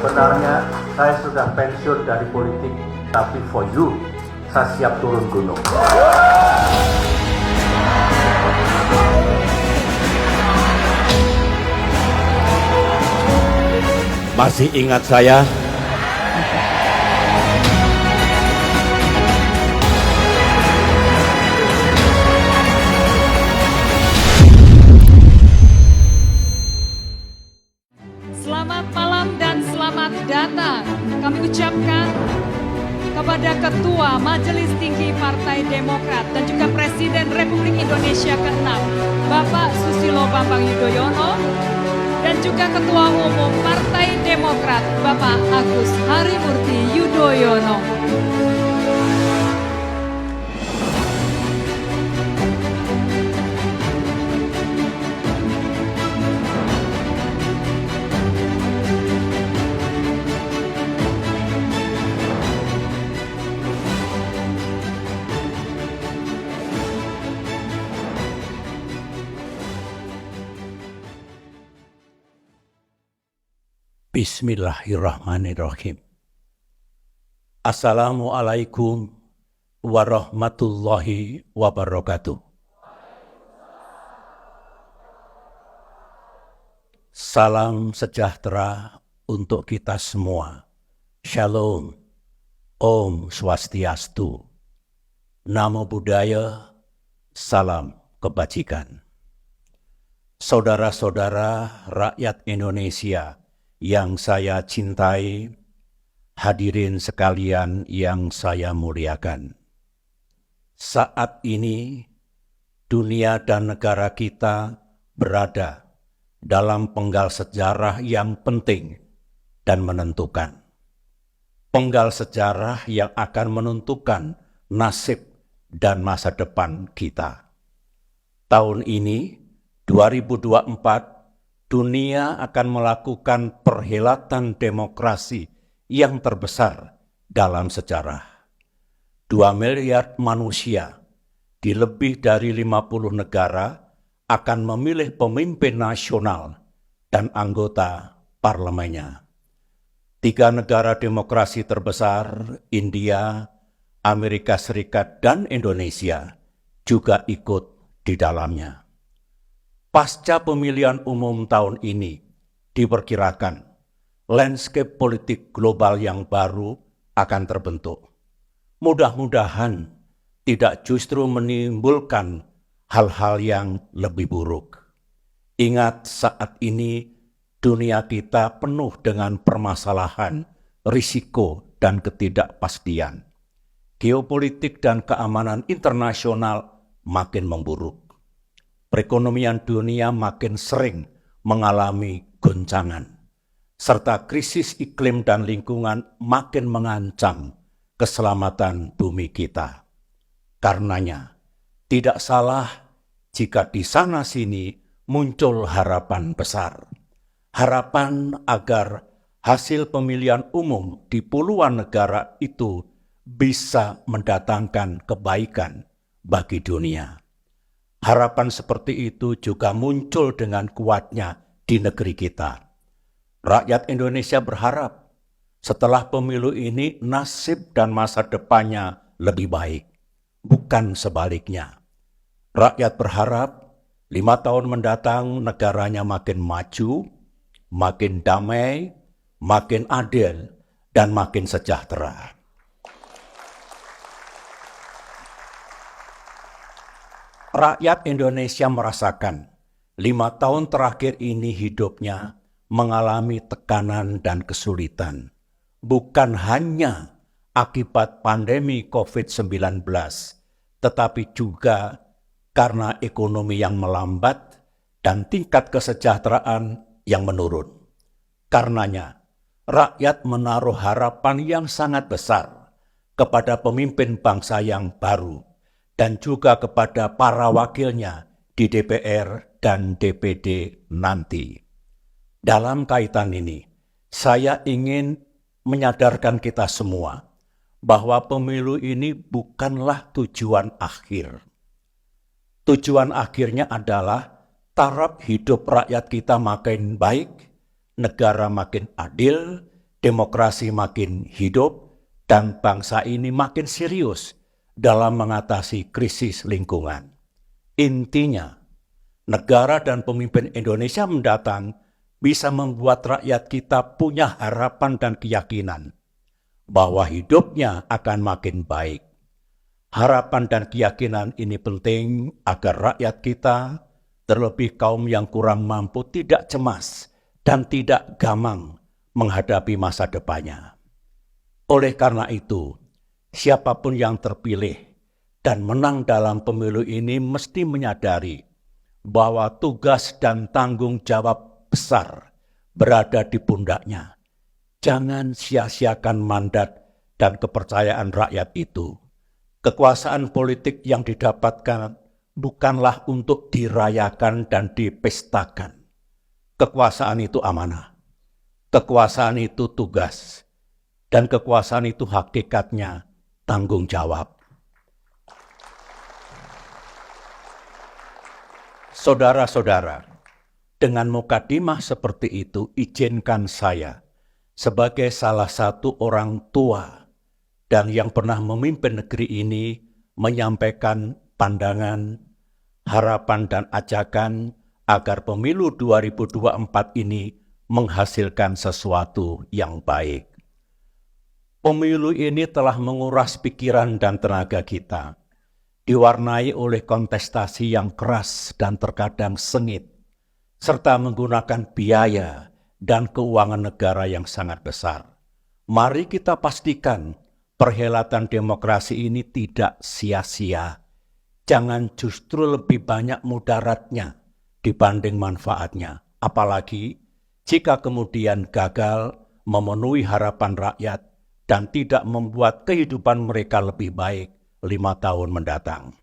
Sebenarnya saya sudah pensiun dari politik, tapi for you, saya siap turun gunung. Masih ingat saya? Selamat malam dan selamat datang. Kami ucapkan kepada Ketua Majelis Tinggi Partai Demokrat dan juga Presiden Republik Indonesia ke-6, Bapak Susilo Bambang Yudhoyono, dan juga Ketua Umum Partai Demokrat, Bapak Agus Harimurti Yudhoyono. Bismillahirrahmanirrahim. Assalamualaikum warahmatullahi wabarakatuh. Salam sejahtera untuk kita semua. Shalom, Om Swastiastu, Namo Buddhaya, salam kebajikan. Saudara-saudara rakyat Indonesia yang saya cintai, hadirin sekalian yang saya muliakan. Saat ini, dunia dan negara kita berada dalam penggal sejarah yang penting dan menentukan. Penggal sejarah yang akan menentukan nasib dan masa depan kita. Tahun ini, 2024, dunia akan melakukan perhelatan demokrasi yang terbesar dalam sejarah. 2 miliar manusia di lebih dari 50 negara akan memilih pemimpin nasional dan anggota parlemennya. 3 negara demokrasi terbesar, India, Amerika Serikat, dan Indonesia, juga ikut di dalamnya. Pasca pemilihan umum tahun ini, diperkirakan landscape politik global yang baru akan terbentuk. Mudah-mudahan tidak justru menimbulkan hal-hal yang lebih buruk. Ingat, saat ini dunia kita penuh dengan permasalahan, risiko, dan ketidakpastian. Geopolitik dan keamanan internasional makin memburuk. Perekonomian dunia makin sering mengalami goncangan, serta krisis iklim dan lingkungan makin mengancam keselamatan bumi kita. Karenanya, tidak salah jika di sana-sini muncul harapan besar. Harapan agar hasil pemilihan umum di puluhan negara itu bisa mendatangkan kebaikan bagi dunia. Harapan seperti itu juga muncul dengan kuatnya di negeri kita. Rakyat Indonesia berharap setelah pemilu ini nasib dan masa depannya lebih baik, bukan sebaliknya. Rakyat berharap 5 tahun mendatang negaranya makin maju, makin damai, makin adil, dan makin sejahtera. Rakyat Indonesia merasakan 5 tahun terakhir ini hidupnya mengalami tekanan dan kesulitan. Bukan hanya akibat pandemi COVID-19, tetapi juga karena ekonomi yang melambat dan tingkat kesejahteraan yang menurun. Karenanya, rakyat menaruh harapan yang sangat besar kepada pemimpin bangsa yang baru, dan juga kepada para wakilnya di DPR dan DPD nanti. Dalam kaitan ini, saya ingin menyadarkan kita semua bahwa pemilu ini bukanlah tujuan akhir. Tujuan akhirnya adalah taraf hidup rakyat kita makin baik, negara makin adil, demokrasi makin hidup, dan bangsa ini makin serius dalam mengatasi krisis lingkungan. Intinya, negara dan pemimpin Indonesia mendatang bisa membuat rakyat kita punya harapan dan keyakinan bahwa hidupnya akan makin baik. Harapan dan keyakinan ini penting agar rakyat kita, terlebih kaum yang kurang mampu, tidak cemas dan tidak gamang menghadapi masa depannya. Oleh karena itu, siapapun yang terpilih dan menang dalam pemilu ini mesti menyadari bahwa tugas dan tanggung jawab besar berada di pundaknya. Jangan sia-siakan mandat dan kepercayaan rakyat itu. Kekuasaan politik yang didapatkan bukanlah untuk dirayakan dan dipestakan. Kekuasaan itu amanah. Kekuasaan itu tugas. Dan kekuasaan itu hakikatnya tanggung jawab. Saudara-saudara, dengan mukadimah seperti itu, izinkan saya sebagai salah satu orang tua dan yang pernah memimpin negeri ini menyampaikan pandangan, harapan dan ajakan agar pemilu 2024 ini menghasilkan sesuatu yang baik. Pemilu ini telah menguras pikiran dan tenaga kita, diwarnai oleh kontestasi yang keras dan terkadang sengit, serta menggunakan biaya dan keuangan negara yang sangat besar. Mari kita pastikan perhelatan demokrasi ini tidak sia-sia. Jangan justru lebih banyak mudaratnya dibanding manfaatnya. Apalagi jika kemudian gagal memenuhi harapan rakyat dan tidak membuat kehidupan mereka lebih baik 5 tahun mendatang.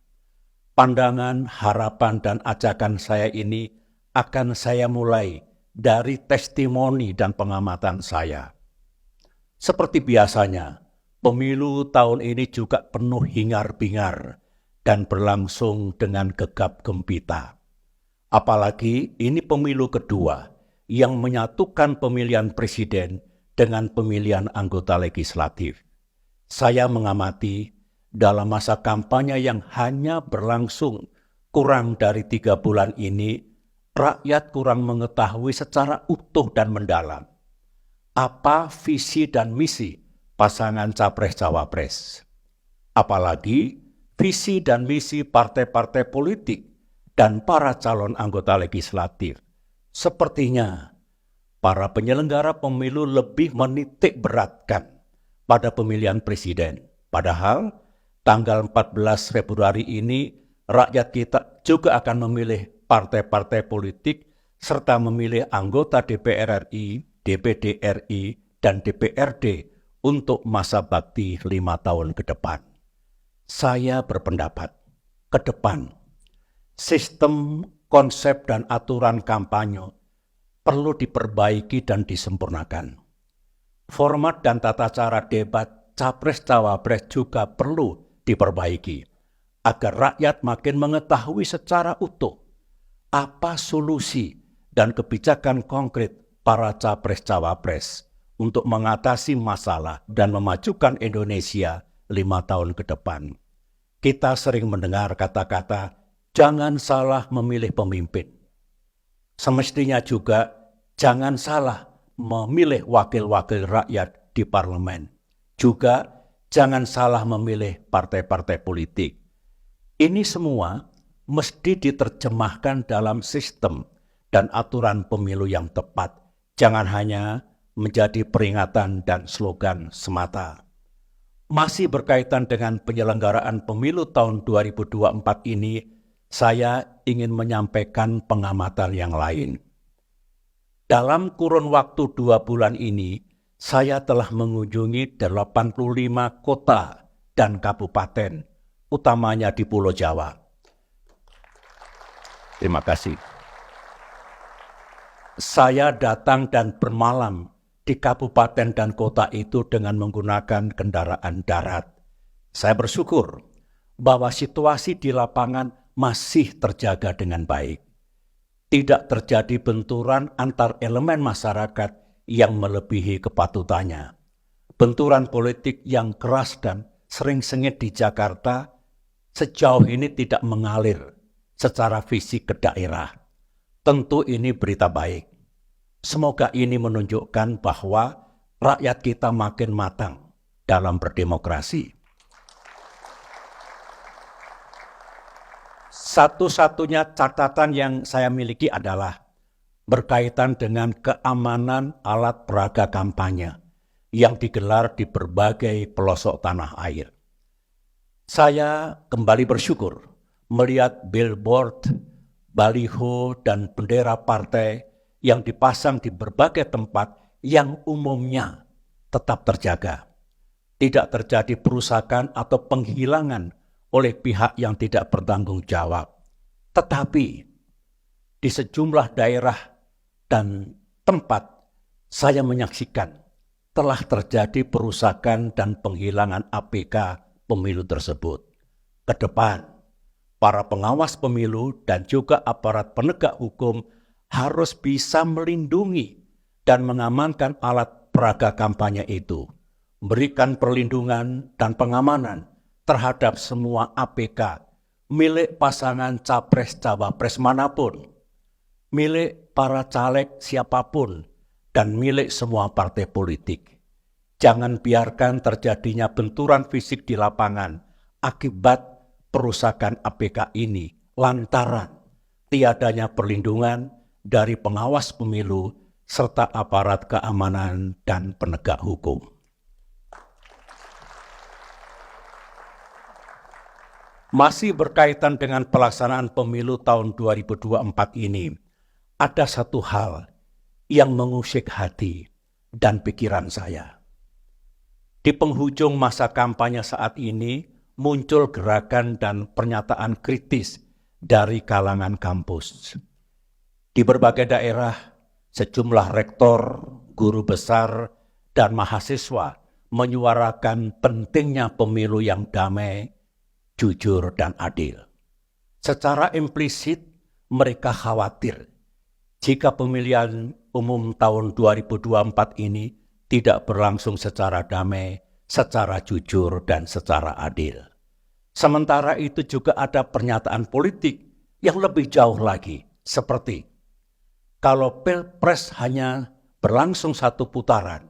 Pandangan, harapan, dan ajakan saya ini akan saya mulai dari testimoni dan pengamatan saya. Seperti biasanya, pemilu tahun ini juga penuh hingar-bingar dan berlangsung dengan gegap gempita. Apalagi ini pemilu kedua yang menyatukan pemilihan presiden dengan pemilihan anggota legislatif. Saya mengamati dalam masa kampanye yang hanya berlangsung kurang dari 3 bulan ini, rakyat kurang mengetahui secara utuh dan mendalam apa visi dan misi pasangan capres-cawapres. Apalagi visi dan misi partai-partai politik dan para calon anggota legislatif. Sepertinya para penyelenggara pemilu lebih menitik beratkan pada pemilihan presiden. Padahal tanggal 14 Februari ini rakyat kita juga akan memilih partai-partai politik serta memilih anggota DPR RI, DPD RI, dan DPRD untuk masa bakti 5 tahun ke depan. Saya berpendapat, ke depan, sistem, konsep, dan aturan kampanye perlu diperbaiki dan disempurnakan. Format dan tata cara debat capres-cawapres juga perlu diperbaiki agar rakyat makin mengetahui secara utuh apa solusi dan kebijakan konkret para capres-cawapres untuk mengatasi masalah dan memajukan Indonesia 5 tahun ke depan. Kita sering mendengar kata-kata, jangan salah memilih pemimpin. Semestinya juga jangan salah memilih wakil-wakil rakyat di parlemen. Juga jangan salah memilih partai-partai politik. Ini semua mesti diterjemahkan dalam sistem dan aturan pemilu yang tepat. Jangan hanya menjadi peringatan dan slogan semata. Masih berkaitan dengan penyelenggaraan pemilu tahun 2024 ini, saya ingin menyampaikan pengamatan yang lain. Dalam kurun waktu 2 bulan ini, saya telah mengunjungi 85 kota dan kabupaten, utamanya di Pulau Jawa. Terima kasih. Saya datang dan bermalam di kabupaten dan kota itu dengan menggunakan kendaraan darat. Saya bersyukur bahwa situasi di lapangan masih terjaga dengan baik. Tidak terjadi benturan antar elemen masyarakat yang melebihi kepatutannya. Benturan politik yang keras dan sering sengit di Jakarta sejauh ini tidak mengalir secara fisik ke daerah. Tentu ini berita baik. Semoga ini menunjukkan bahwa rakyat kita makin matang dalam berdemokrasi. Satu-satunya catatan yang saya miliki adalah berkaitan dengan keamanan alat peraga kampanye yang digelar di berbagai pelosok tanah air. Saya kembali bersyukur melihat billboard, baliho, dan bendera partai yang dipasang di berbagai tempat yang umumnya tetap terjaga. Tidak terjadi perusakan atau penghilangan oleh pihak yang tidak bertanggung jawab. Tetapi di sejumlah daerah dan tempat saya menyaksikan telah terjadi perusakan dan penghilangan APK pemilu tersebut. Ke depan, para pengawas pemilu dan juga aparat penegak hukum harus bisa melindungi dan mengamankan alat peraga kampanye itu, memberikan perlindungan dan pengamanan terhadap semua APK milik pasangan capres-cawapres manapun, milik para caleg siapapun, dan milik semua partai politik. Jangan biarkan terjadinya benturan fisik di lapangan akibat perusakan APK ini lantaran tiadanya perlindungan dari pengawas pemilu serta aparat keamanan dan penegak hukum. Masih berkaitan dengan pelaksanaan pemilu tahun 2024 ini, ada satu hal yang mengusik hati dan pikiran saya. Di penghujung masa kampanye saat ini, muncul gerakan dan pernyataan kritis dari kalangan kampus. Di berbagai daerah, sejumlah rektor, guru besar, dan mahasiswa menyuarakan pentingnya pemilu yang damai, jujur, dan adil. Secara implisit, mereka khawatir jika pemilihan umum tahun 2024 ini tidak berlangsung secara damai, secara jujur, dan secara adil. Sementara itu juga ada pernyataan politik yang lebih jauh lagi, seperti kalau pilpres hanya berlangsung satu putaran,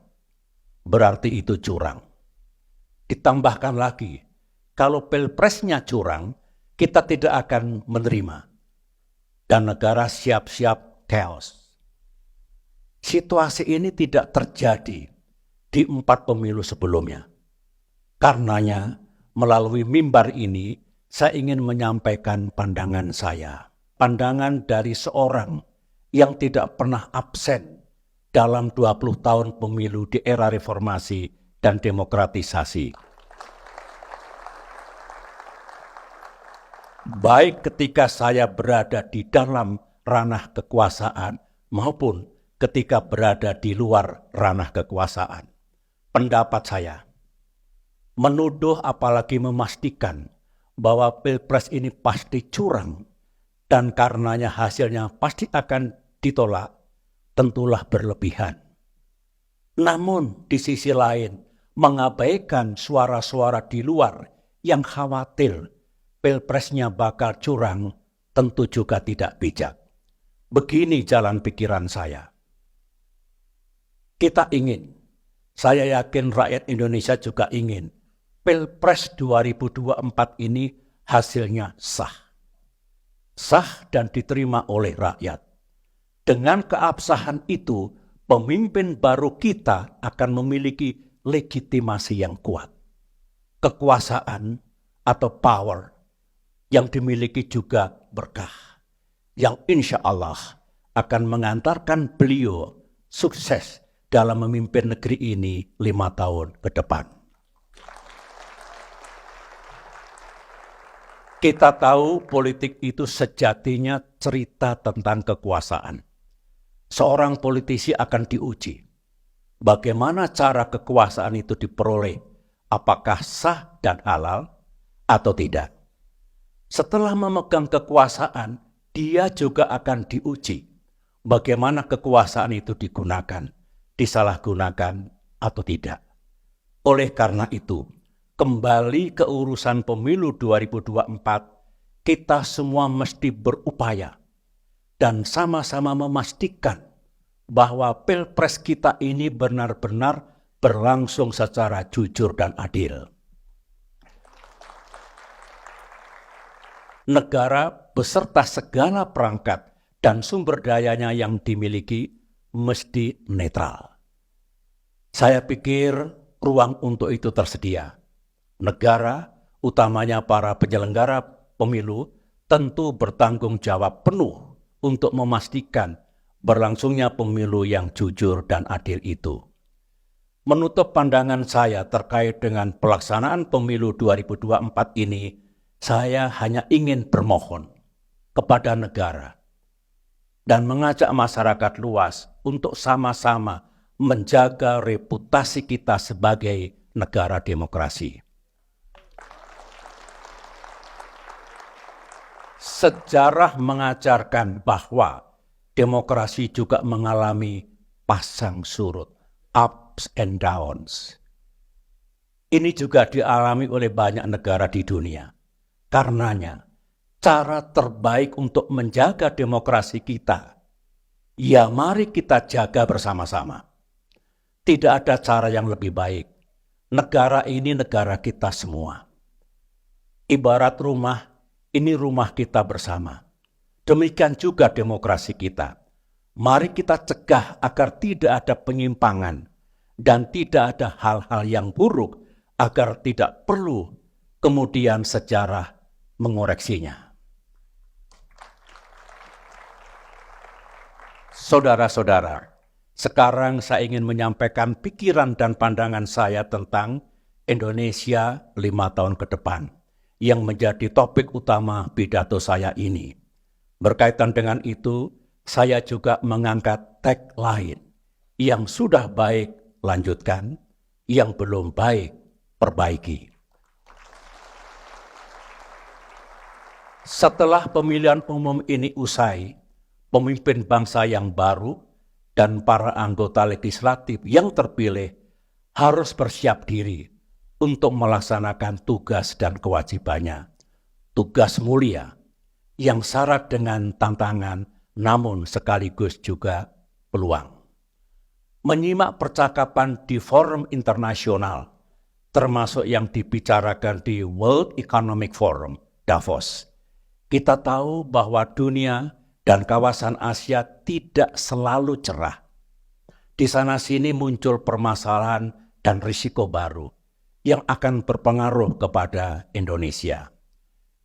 berarti itu curang. Ditambahkan lagi, kalau pilpresnya curang, kita tidak akan menerima. Dan negara siap-siap chaos. Situasi ini tidak terjadi di 4 pemilu sebelumnya. Karenanya, melalui mimbar ini, saya ingin menyampaikan pandangan saya. Pandangan dari seorang yang tidak pernah absen dalam 20 tahun pemilu di era reformasi dan demokratisasi. Baik ketika saya berada di dalam ranah kekuasaan maupun ketika berada di luar ranah kekuasaan. Pendapat saya, menuduh apalagi memastikan bahwa pilpres ini pasti curang dan karenanya hasilnya pasti akan ditolak, tentulah berlebihan. Namun di sisi lain, mengabaikan suara-suara di luar yang khawatir pilpresnya bakal curang tentu juga tidak bijak. Begini jalan pikiran saya. Kita ingin, saya yakin rakyat Indonesia juga ingin, Pilpres 2024 ini hasilnya sah. Sah dan diterima oleh rakyat. Dengan keabsahan itu, pemimpin baru kita akan memiliki legitimasi yang kuat. Kekuasaan atau power yang dimiliki juga berkah, yang insya Allah akan mengantarkan beliau sukses dalam memimpin negeri ini 5 tahun ke depan. Kita tahu politik itu sejatinya cerita tentang kekuasaan. Seorang politisi akan diuji. Bagaimana cara kekuasaan itu diperoleh? Apakah sah dan halal atau tidak? Setelah memegang kekuasaan, dia juga akan diuji. Bagaimana kekuasaan itu digunakan? disalahgunakan atau tidak. Oleh karena itu, kembali ke urusan pemilu 2024, kita semua mesti berupaya dan sama-sama memastikan bahwa Pilpres kita ini benar-benar berlangsung secara jujur dan adil. Negara beserta segala perangkat dan sumber dayanya yang dimiliki mesti netral. Saya pikir ruang untuk itu tersedia. Negara, utamanya para penyelenggara pemilu, tentu bertanggung jawab penuh untuk memastikan berlangsungnya pemilu yang jujur dan adil itu. Menutup pandangan saya terkait dengan pelaksanaan pemilu 2024 ini, saya hanya ingin bermohon kepada negara dan mengajak masyarakat luas untuk sama-sama menjaga reputasi kita sebagai negara demokrasi. Sejarah mengajarkan bahwa demokrasi juga mengalami pasang surut, ups and downs. Ini juga dialami oleh banyak negara di dunia. Karenanya, cara terbaik untuk menjaga demokrasi kita, ya mari kita jaga bersama-sama. Tidak ada cara yang lebih baik. Negara ini negara kita semua. Ibarat rumah, ini rumah kita bersama. Demikian juga demokrasi kita. Mari kita cegah agar tidak ada penyimpangan dan tidak ada hal-hal yang buruk agar tidak perlu kemudian sejarah mengoreksinya. Saudara-saudara, sekarang saya ingin menyampaikan pikiran dan pandangan saya tentang Indonesia 5 tahun ke depan, yang menjadi topik utama pidato saya ini. Berkaitan dengan itu, saya juga mengangkat tagline, yang sudah baik lanjutkan, yang belum baik perbaiki. Setelah pemilihan umum ini usai, pemimpin bangsa yang baru dan para anggota legislatif yang terpilih harus bersiap diri untuk melaksanakan tugas dan kewajibannya. Tugas mulia yang syarat dengan tantangan namun sekaligus juga peluang. Menyimak percakapan di forum internasional, termasuk yang dibicarakan di World Economic Forum, Davos, kita tahu bahwa dunia dan kawasan Asia tidak selalu cerah. Di sana-sini muncul permasalahan dan risiko baru yang akan berpengaruh kepada Indonesia.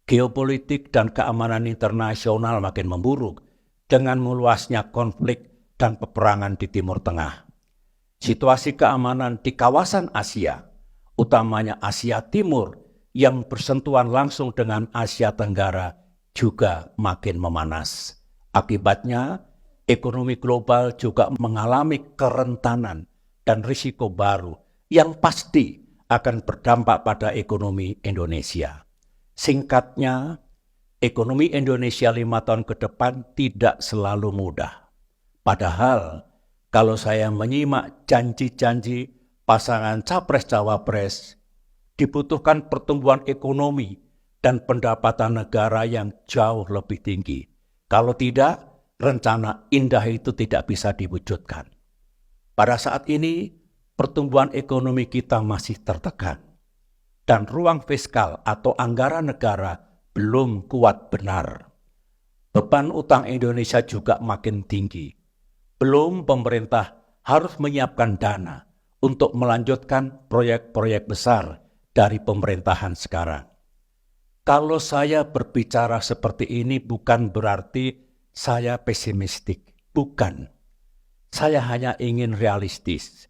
Geopolitik dan keamanan internasional makin memburuk dengan meluasnya konflik dan peperangan di Timur Tengah. Situasi keamanan di kawasan Asia, utamanya Asia Timur yang bersentuhan langsung dengan Asia Tenggara, juga makin memanas. Akibatnya, ekonomi global juga mengalami kerentanan dan risiko baru yang pasti akan berdampak pada ekonomi Indonesia. Singkatnya, ekonomi Indonesia 5 tahun ke depan tidak selalu mudah. Padahal, kalau saya menyimak janji-janji pasangan Capres-Cawapres, dibutuhkan pertumbuhan ekonomi dan pendapatan negara yang jauh lebih tinggi. Kalau tidak, rencana indah itu tidak bisa diwujudkan. Pada saat ini, pertumbuhan ekonomi kita masih tertekan. Dan ruang fiskal atau anggaran negara belum kuat benar. Beban utang Indonesia juga makin tinggi. Belum pemerintah harus menyiapkan dana untuk melanjutkan proyek-proyek besar dari pemerintahan sekarang. Kalau saya berbicara seperti ini bukan berarti saya pesimistik. Bukan. Saya hanya ingin realistis.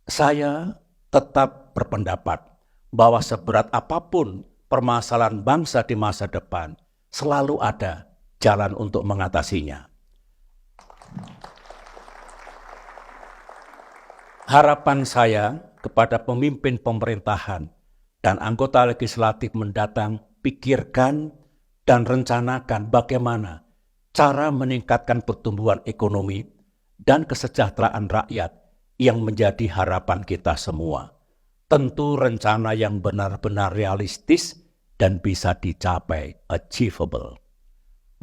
Saya tetap berpendapat bahwa seberat apapun permasalahan bangsa di masa depan, selalu ada jalan untuk mengatasinya. Harapan saya kepada pemimpin pemerintahan dan anggota legislatif mendatang, pikirkan dan rencanakan bagaimana cara meningkatkan pertumbuhan ekonomi dan kesejahteraan rakyat yang menjadi harapan kita semua. Tentu rencana yang benar-benar realistis dan bisa dicapai, achievable.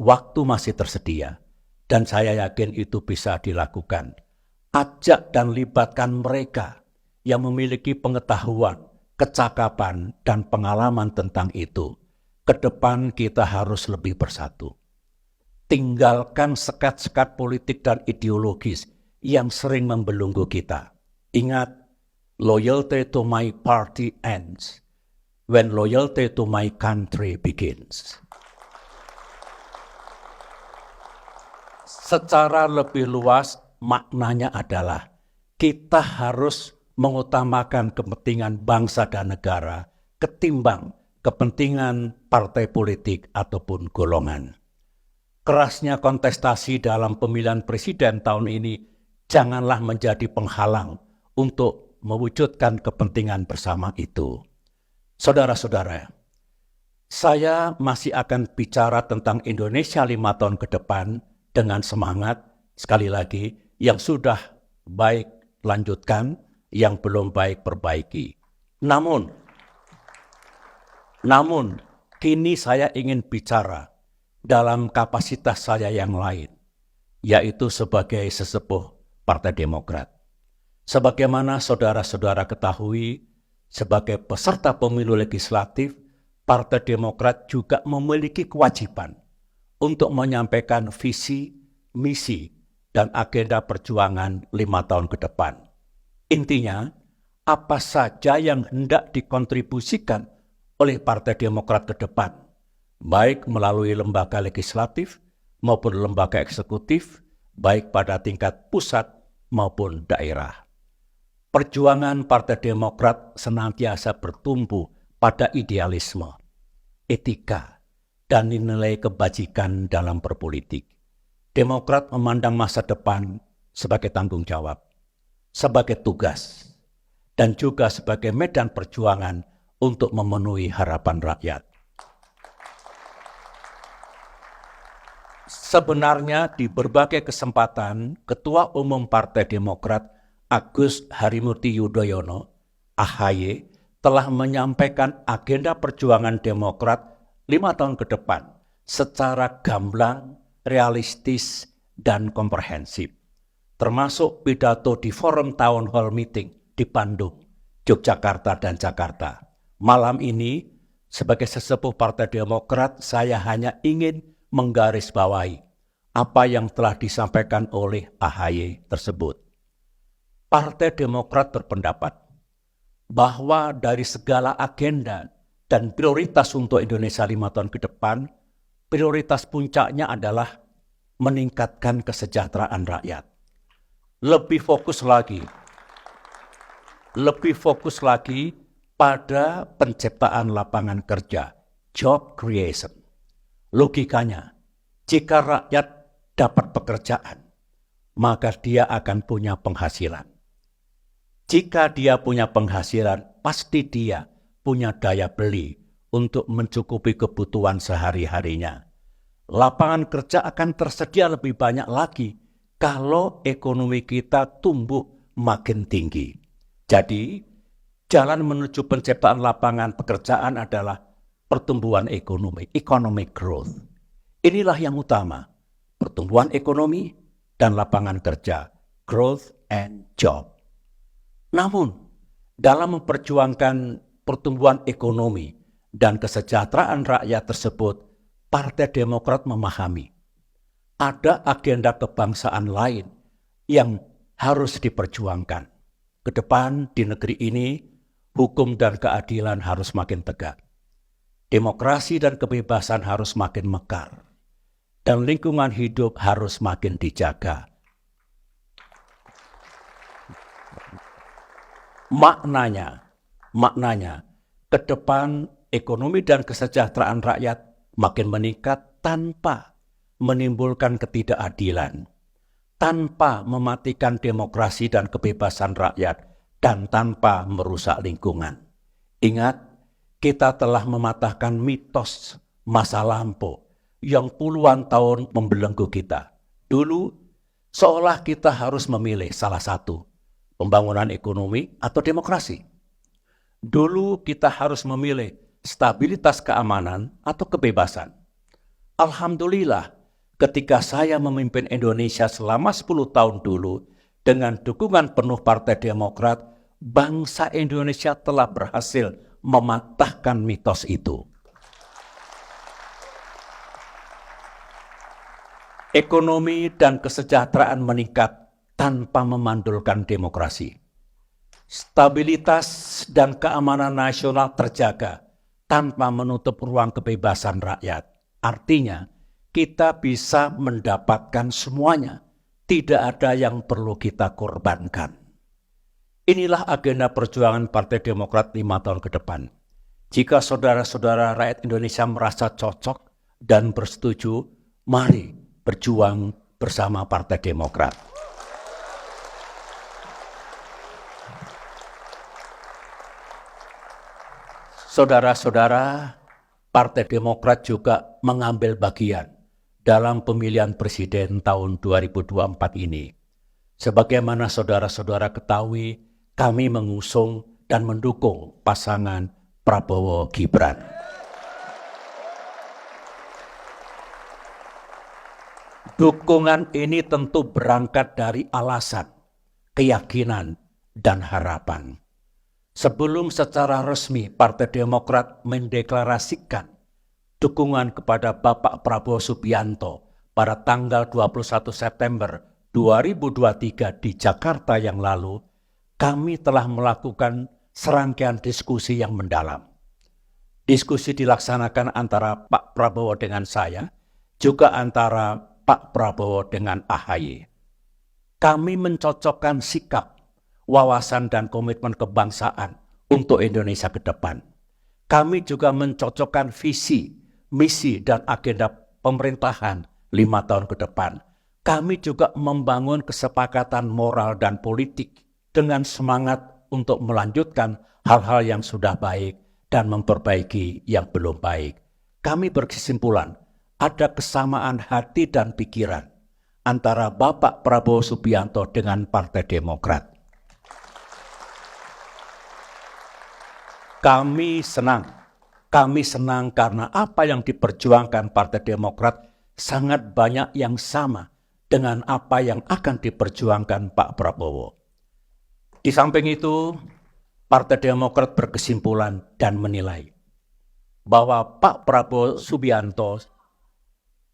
Waktu masih tersedia, dan saya yakin itu bisa dilakukan. Ajak dan libatkan mereka yang memiliki pengetahuan, kecakapan, dan pengalaman tentang itu. Ke depan kita harus lebih bersatu. Tinggalkan sekat-sekat politik dan ideologis yang sering membelenggu kita. Ingat, loyalty to my party ends when loyalty to my country begins. Secara lebih luas, maknanya adalah kita harus mengutamakan kepentingan bangsa dan negara ketimbang kepentingan partai politik ataupun golongan. Kerasnya kontestasi dalam pemilihan presiden tahun ini janganlah menjadi penghalang untuk mewujudkan kepentingan bersama itu. Saudara-saudara, saya masih akan bicara tentang Indonesia 5 tahun ke depan dengan semangat, sekali lagi, yang sudah baik lanjutkan, yang belum baik perbaiki. Namun, kini saya ingin bicara dalam kapasitas saya yang lain, yaitu sebagai sesepuh Partai Demokrat. Sebagaimana saudara-saudara ketahui, sebagai peserta pemilu legislatif, Partai Demokrat juga memiliki kewajiban untuk menyampaikan visi, misi, dan agenda perjuangan 5 tahun ke depan. Intinya, apa saja yang hendak dikontribusikan oleh Partai Demokrat ke depan, baik melalui lembaga legislatif maupun lembaga eksekutif, baik pada tingkat pusat maupun daerah. Perjuangan Partai Demokrat senantiasa bertumbuh pada idealisme, etika, dan nilai kebajikan dalam berpolitik. Demokrat memandang masa depan sebagai tanggung jawab, sebagai tugas, dan juga sebagai medan perjuangan untuk memenuhi harapan rakyat. Sebenarnya di berbagai kesempatan, Ketua Umum Partai Demokrat Agus Harimurti Yudhoyono, AHY, telah menyampaikan agenda perjuangan Demokrat 5 tahun ke depan secara gamblang, realistis, dan komprehensif. Termasuk pidato di forum town hall meeting di Bandung, Yogyakarta, dan Jakarta. Malam ini, sebagai sesepuh Partai Demokrat, saya hanya ingin menggarisbawahi apa yang telah disampaikan oleh AHY tersebut. Partai Demokrat berpendapat bahwa dari segala agenda dan prioritas untuk Indonesia 5 tahun ke depan, prioritas puncaknya adalah meningkatkan kesejahteraan rakyat. Lebih fokus lagi pada penciptaan lapangan kerja, job creation. Logikanya, jika rakyat dapat pekerjaan, maka dia akan punya penghasilan. Jika dia punya penghasilan, pasti dia punya daya beli untuk mencukupi kebutuhan sehari-harinya. Lapangan kerja akan tersedia lebih banyak lagi kalau ekonomi kita tumbuh makin tinggi. Jadi, jalan menuju penciptaan lapangan pekerjaan adalah pertumbuhan ekonomi, economic growth. Inilah yang utama, pertumbuhan ekonomi dan lapangan kerja, growth and job. Namun, dalam memperjuangkan pertumbuhan ekonomi dan kesejahteraan rakyat tersebut, Partai Demokrat memahami ada agenda kebangsaan lain yang harus diperjuangkan. Ke depan di negeri ini, hukum dan keadilan harus makin tegak. Demokrasi dan kebebasan harus makin mekar. Dan lingkungan hidup harus makin dijaga. Maknanya, ke depan ekonomi dan kesejahteraan rakyat makin meningkat tanpa menimbulkan ketidakadilan, tanpa mematikan demokrasi dan kebebasan rakyat, dan tanpa merusak lingkungan. Ingat, kita telah mematahkan mitos masa lampau yang puluhan tahun membelenggu kita. Dulu, seolah kita harus memilih salah satu, pembangunan ekonomi atau demokrasi. Dulu kita harus memilih stabilitas keamanan atau kebebasan. Alhamdulillah, ketika saya memimpin Indonesia selama 10 tahun dulu, dengan dukungan penuh Partai Demokrat, bangsa Indonesia telah berhasil mematahkan mitos itu. Ekonomi dan kesejahteraan meningkat tanpa memandulkan demokrasi. Stabilitas dan keamanan nasional terjaga tanpa menutup ruang kebebasan rakyat. Artinya, kita bisa mendapatkan semuanya. Tidak ada yang perlu kita korbankan. Inilah agenda perjuangan Partai Demokrat 5 tahun ke depan. Jika saudara-saudara rakyat Indonesia merasa cocok dan bersetuju, mari berjuang bersama Partai Demokrat. Saudara-saudara, Partai Demokrat juga mengambil bagian dalam pemilihan presiden tahun 2024 ini. Sebagaimana saudara-saudara ketahui, kami mengusung dan mendukung pasangan Prabowo Gibran. Dukungan ini tentu berangkat dari alasan, keyakinan, dan harapan. Sebelum secara resmi Partai Demokrat mendeklarasikan dukungan kepada Bapak Prabowo Subianto pada tanggal 21 September 2023 di Jakarta yang lalu, kami telah melakukan serangkaian diskusi yang mendalam. Diskusi dilaksanakan antara Pak Prabowo dengan saya, juga antara Pak Prabowo dengan AHY. Kami mencocokkan sikap, wawasan dan komitmen kebangsaan untuk Indonesia ke depan. Kami juga mencocokkan visi, misi dan agenda pemerintahan 5 tahun ke depan. Kami juga membangun kesepakatan moral dan politik dengan semangat untuk melanjutkan hal-hal yang sudah baik dan memperbaiki yang belum baik. Kami berkesimpulan, ada kesamaan hati dan pikiran antara Bapak Prabowo Subianto dengan Partai Demokrat. Kami senang karena apa yang diperjuangkan Partai Demokrat sangat banyak yang sama dengan apa yang akan diperjuangkan Pak Prabowo. Di samping itu, Partai Demokrat berkesimpulan dan menilai bahwa Pak Prabowo Subianto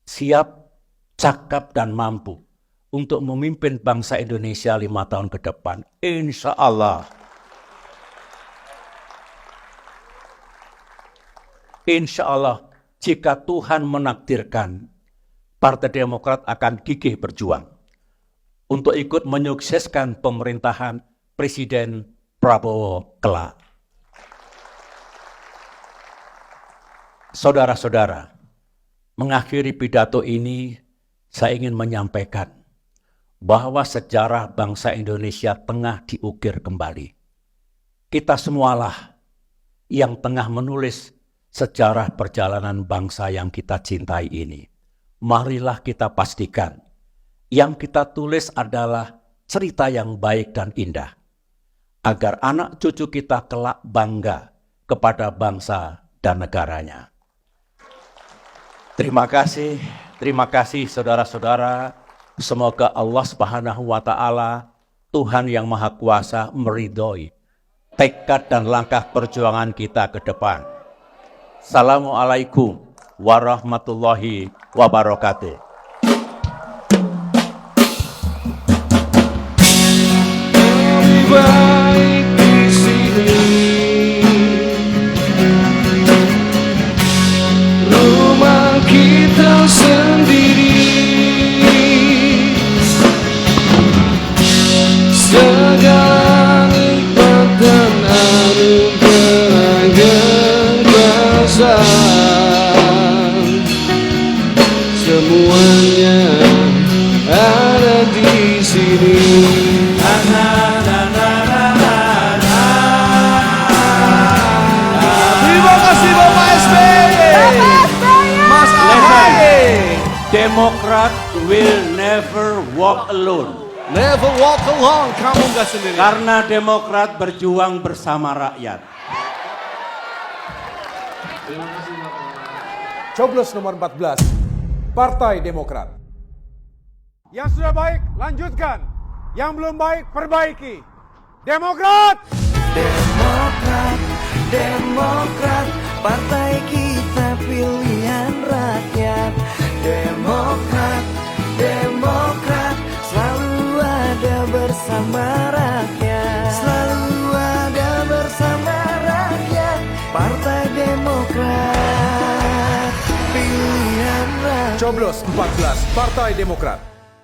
siap, cakap, dan mampu untuk memimpin bangsa Indonesia 5 tahun ke depan. Insya Allah. Insya Allah, jika Tuhan menakdirkan, Partai Demokrat akan gigih berjuang untuk ikut menyukseskan pemerintahan Presiden Prabowo kelak. Saudara-saudara, mengakhiri pidato ini, saya ingin menyampaikan bahwa sejarah bangsa Indonesia tengah diukir kembali. Kita semualah yang tengah menulis sejarah perjalanan bangsa yang kita cintai ini. Marilah kita pastikan yang kita tulis adalah cerita yang baik dan indah, agar anak cucu kita kelak bangga kepada bangsa dan negaranya. Terima kasih saudara-saudara. Semoga Allah Subhanahu wa Ta'ala, Tuhan yang Maha Kuasa, meridhoi tekad dan langkah perjuangan kita ke depan. Assalamualaikum warahmatullahi wabarakatuh. Baik di sini, rumah kita sendiri, segala nikmat dan anugerah kekuasaan, semuanya ada di sini. Terima kasih Bapak SBY, Mas AHY. Demokrat will never walk alone. Never walk alone, kamu gak sendiri. Karena Demokrat berjuang bersama rakyat. Coblos nomor 14, Partai Demokrat. Yang sudah baik, lanjutkan. Yang belum baik, perbaiki. Demokrat! Demokrat, Demokrat, partai kita pilihan rakyat. Demokrat, Demokrat, selalu ada bersama rakyat. Selalu ada bersama rakyat. Partai Demokrat, pilihan rakyat. Coblos 14, Partai Demokrat.